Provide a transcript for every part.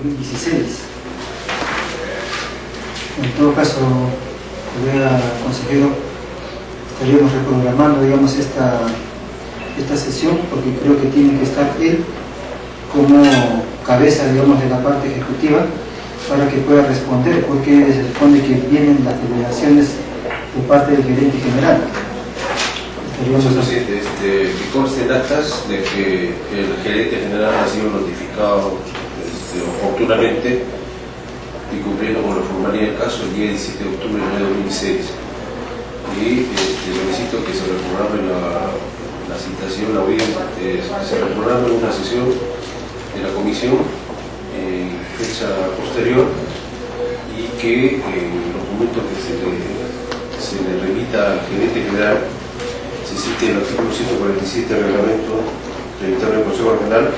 2016. En todo caso, consejero, estaríamos reprogramando, digamos, esta sesión, porque creo que tiene que estar él como cabeza, digamos, de la parte ejecutiva, para que pueda responder, porque se supone que vienen las delegaciones de parte del gerente general. Señor presidente, que conste en actas de que el gerente general ha sido notificado oportunamente y cumpliendo con la formalidad del caso el día 17 de octubre de 2006. Y solicito que se reprograme la citación, la audiencia, se reprograme una sesión de la comisión en fecha posterior y que en los documentos que se le remita al gerente general se cite el artículo 147 del reglamento del Consejo Regional,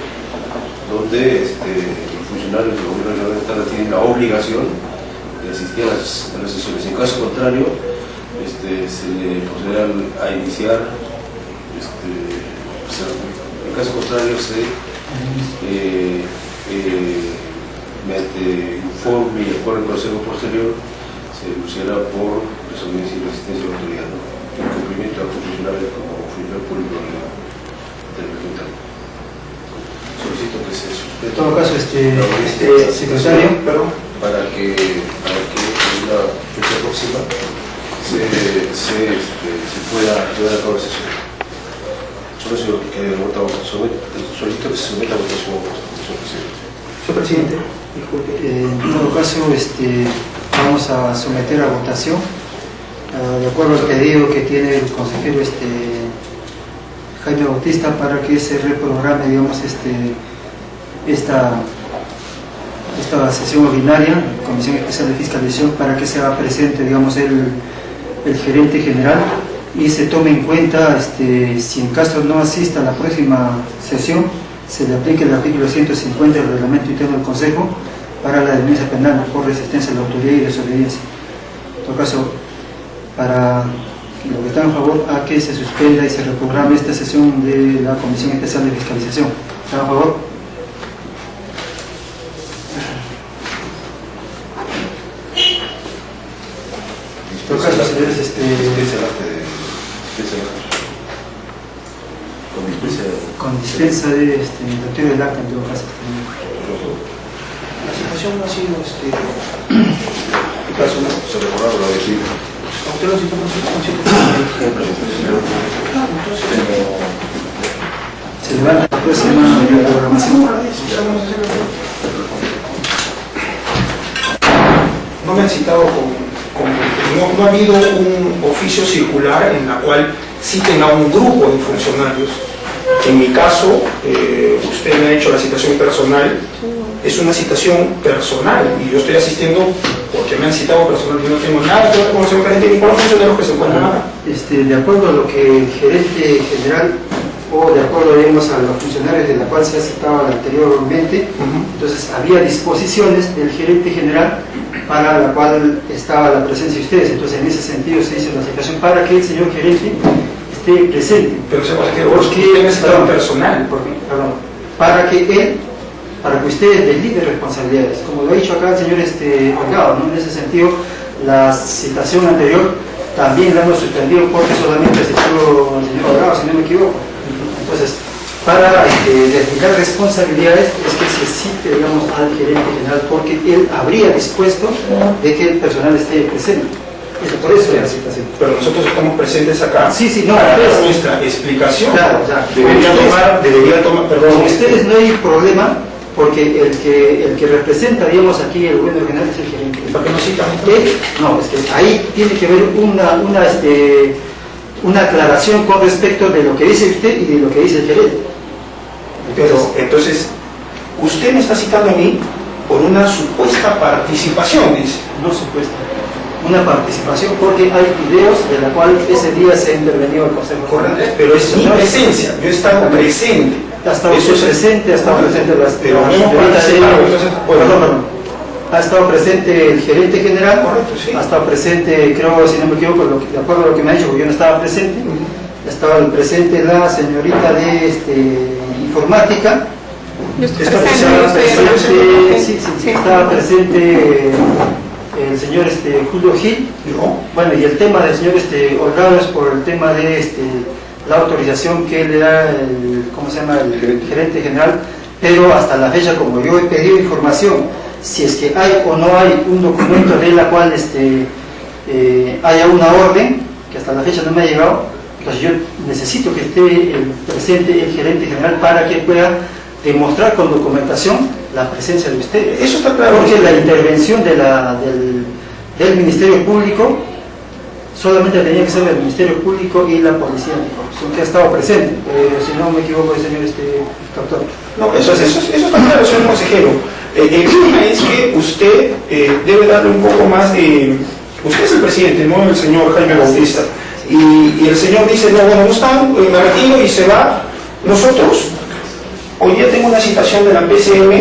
donde los funcionarios del gobierno regional tienen la obligación de asistir a las sesiones. En caso contrario, se le procederá a iniciar, en caso contrario, mediante informe y acuerdo del Consejo posterior, se denunciará por desobediencia y resistencia a la autoridad, ¿no? Incumplimiento de funcionarios como funcionario público del Regional. Solicito que se suspenda. En todo caso, secretario, perdón, para que en una fecha próxima se pueda llevar a cabo la sesión. Solo solicito que se someta a votación, señor presidente. Señor presidente, disculpe, en todo caso vamos a someter a votación de acuerdo al pedido que tiene el consejero Jaime Bautista, para que se reprograme, digamos, esta sesión ordinaria, Comisión Especial de Fiscalización, para que sea presente, digamos, el gerente general y se tome en cuenta, si en caso no asista a la próxima sesión, se le aplique el artículo 150 del reglamento interno del Consejo para la denuncia penal por resistencia a la autoridad y desobediencia. En todo caso, para los que están a favor, a que se suspenda y se reprograme esta sesión de la Comisión Especial de Fiscalización. ¿Están a favor? En todo caso, señores, con dispensa de lectura del acta, en todo caso. La situación no ha sido ¿qué caso? Se recordaron lo de decir. ¿Usted lo citó con Se levanta la próxima programación. No me han citado no ha habido un oficio circular en la cual citen a un grupo de funcionarios. En mi caso, usted me ha hecho la citación personal, es una citación personal y yo estoy asistiendo porque me han citado personal. Yo no tengo nada que ver con el señor gerente ni con los funcionarios que se encuentran acá. De acuerdo a lo que el gerente general, o de acuerdo, digamos, a los funcionarios de la cual se ha citado anteriormente, entonces había disposiciones del gerente general para la cual estaba la presencia de ustedes. Entonces, en ese sentido se hizo la citación para que el señor gerente esté presente. Pero señor consejero, usted me citado personal. Para que ustedes desliten responsabilidades. Como lo ha dicho acá el señor Holgado, ¿no? En ese sentido, la citación anterior también la hemos suspendido porque solamente asistió el señor Holgado, si no me equivoco. Entonces, para desligar responsabilidades es que se cite, digamos, al gerente general, porque él habría dispuesto de que el personal esté presente. Por eso es la citación. Pero nosotros estamos presentes acá. Sí, no. Para dar nuestra explicación. Claro. Debería tomar, perdón. Con ustedes no hay problema, porque el que representa, digamos, aquí el gobierno regional es el gerente. ¿Para qué nos citan? No, es que ahí tiene que haber una aclaración con respecto de lo que dice usted y de lo que dice el gerente. Pero entonces, usted me está citando a mí por una supuesta participación, dice. No supuesta. Una participación, porque hay videos de la cual ese día se ha intervenido el Consejo. Correcto, pero es mi presencia, yo he estado presente. Ha estado presente, ha estado presente pero no hemos participado, entonces, perdón. Ha estado presente el gerente general. Correcto, sí. Ha estado presente, creo, si no me equivoco, de acuerdo a lo que me ha dicho, porque yo no estaba presente. Ha estado presente la señorita de informática, Estaba presente, estaba presente el señor Julio Gil, bueno, y el tema del señor Holgado es por el tema de la autorización que él le da el gerente general, pero hasta la fecha, como yo he pedido información, si es que hay o no hay un documento de la cual haya una orden, que hasta la fecha no me ha llegado, pues yo necesito que esté presente el gerente general para que pueda demostrar con documentación la presencia de ustedes. Eso está claro. Porque la intervención del Ministerio Público solamente tenía que ser el Ministerio Público y la Policía Anticorrupción, que ha estado presente, si no me equivoco, el señor doctor. No, eso está claro, señor consejero. El tema es que usted debe darle un poco más de... Usted es el presidente, no el señor Jaime Bautista. Y el señor dice, no, bueno, no están, me retiro y se va. Nosotros, hoy día tengo una citación de la PCM,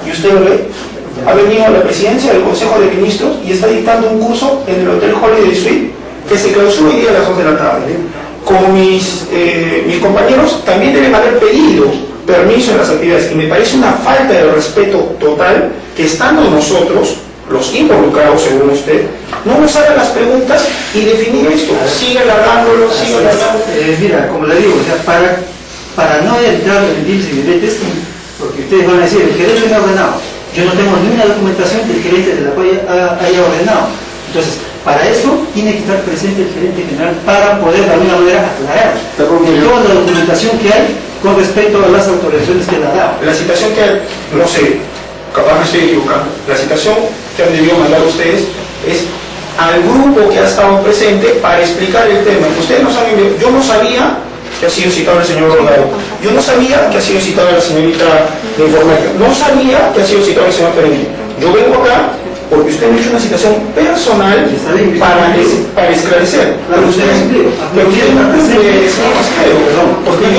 y usted lo ve, ha venido a la presidencia del Consejo de Ministros y está dictando un curso en el Hotel Holiday Suite, que se clausura hoy día a las 2 de la tarde. Como mis compañeros también deben haber pedido permiso en las actividades, y me parece una falta de respeto total que estando nosotros, los involucrados según usted, no nos hagan las preguntas y definir esto. Sigue alargándolo, sigue alargándolo. Mira, como le digo, o sea, para no entrar en dimes y diretes, porque ustedes van a decir, el gerente me ha ordenado. Yo no tengo ni una documentación del gerente de la cual haya ordenado. Entonces, para eso tiene que estar presente el gerente general para poder de alguna manera aclarar toda la documentación que hay con respecto a las autorizaciones que le ha dado. La citación que, no sé, capaz me estoy equivocando, la citación que han debido mandar ustedes es al grupo que ha estado presente para explicar el tema. Ustedes no saben, yo no sabía que ha sido citado el señor Rodado, yo no sabía que ha sido citada la señorita de informática, no sabía que ha sido citado el señor Pereira. Yo vengo acá porque usted me ha hecho una citación personal para esclarecer. Claro, pero usted no cumple, señor consejero, porque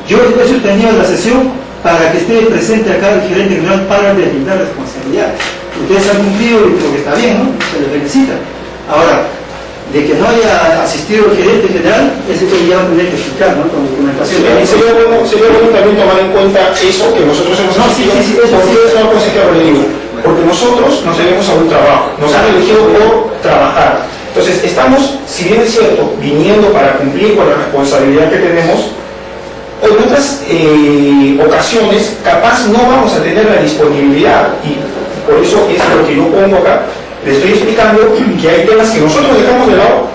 yo he sostenido la sesión para que esté presente acá el gerente general para deslindar responsabilidad. Ustedes han cumplido y creo que está bien, ¿no? Se les felicita. Ahora, de que no haya asistido el gerente general, eso ya va a tener que explicar, ¿no? Con documentación. Sería bueno también tomar en cuenta eso que nosotros hemos asistido. Sí, porque señor consejero, le digo, porque nosotros nos debemos a un trabajo, nos han elegido por trabajar. Entonces, estamos, si bien es cierto, viniendo para cumplir con la responsabilidad que tenemos, en otras ocasiones, capaz no vamos a tener la disponibilidad, y por eso es lo que yo pongo acá. Le estoy explicando que hay temas que nosotros dejamos de lado,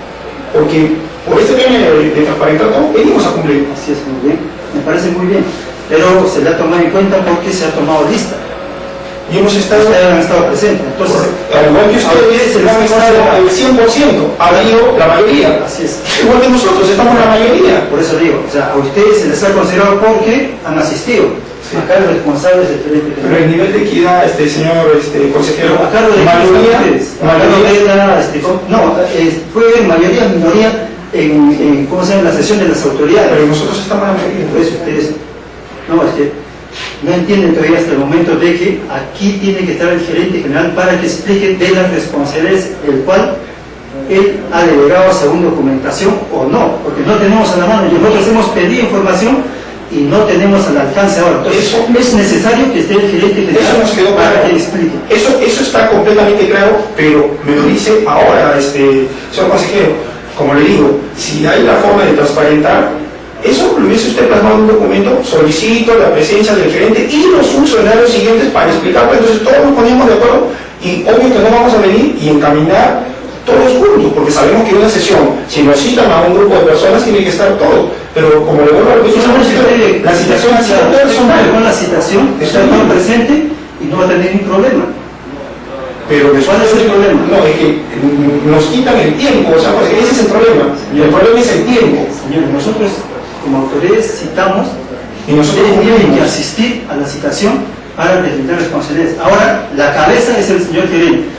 porque por este tema de transparentar todo, venimos a cumplir. Así es, muy bien, me parece muy bien, pero se le ha tomado en cuenta porque se ha tomado lista. Y hemos estado presentes. Entonces, al igual que ustedes, han estado al 100%, ha habido la mayoría. Así es. Igual que nosotros, estamos la mayoría. Por eso digo, o sea, a ustedes se les ha considerado porque han asistido. Sí. Acá los responsables del gerente general. Pero el nivel de equidad, señor consejero, a cargo de fue mayoría, minoría en ¿cómo se llama? La sesión de las autoridades. Pero nosotros estamos en la mayoría. Por eso ustedes, no, es que no entienden todavía hasta el momento de que aquí tiene que estar el gerente general para que explique de las responsabilidades el cual él ha delegado según documentación o no, porque no tenemos a la mano. Nosotros hemos pedido información y no tenemos al alcance ahora. Entonces, eso es necesario que esté el gerente general para que explique. Eso está completamente claro, pero me lo dice ahora, señor consejero, como le digo, si hay la forma de transparentar, eso lo hubiese usted plasmado en un documento, solicito la presencia del gerente y los funcionarios siguientes para explicar, pues entonces todos nos poníamos de acuerdo y obvio que no vamos a venir y encaminar todos juntos, porque sabemos que en una sesión, si nos citan a un grupo de personas, tiene que estar todo. Pero como le vuelvo a repetir, la citación ha sido personal. Con la citación, está todo presente y no va a tener ningún problema. Pero ¿cuál es el problema? No, es que nos quitan el tiempo, o sea, porque ese es el problema. El problema es el tiempo. Señores, nosotros como autoridades citamos y nosotros tienen que asistir a la citación para deslindar responsabilidades. Ahora, la cabeza es el señor gerente.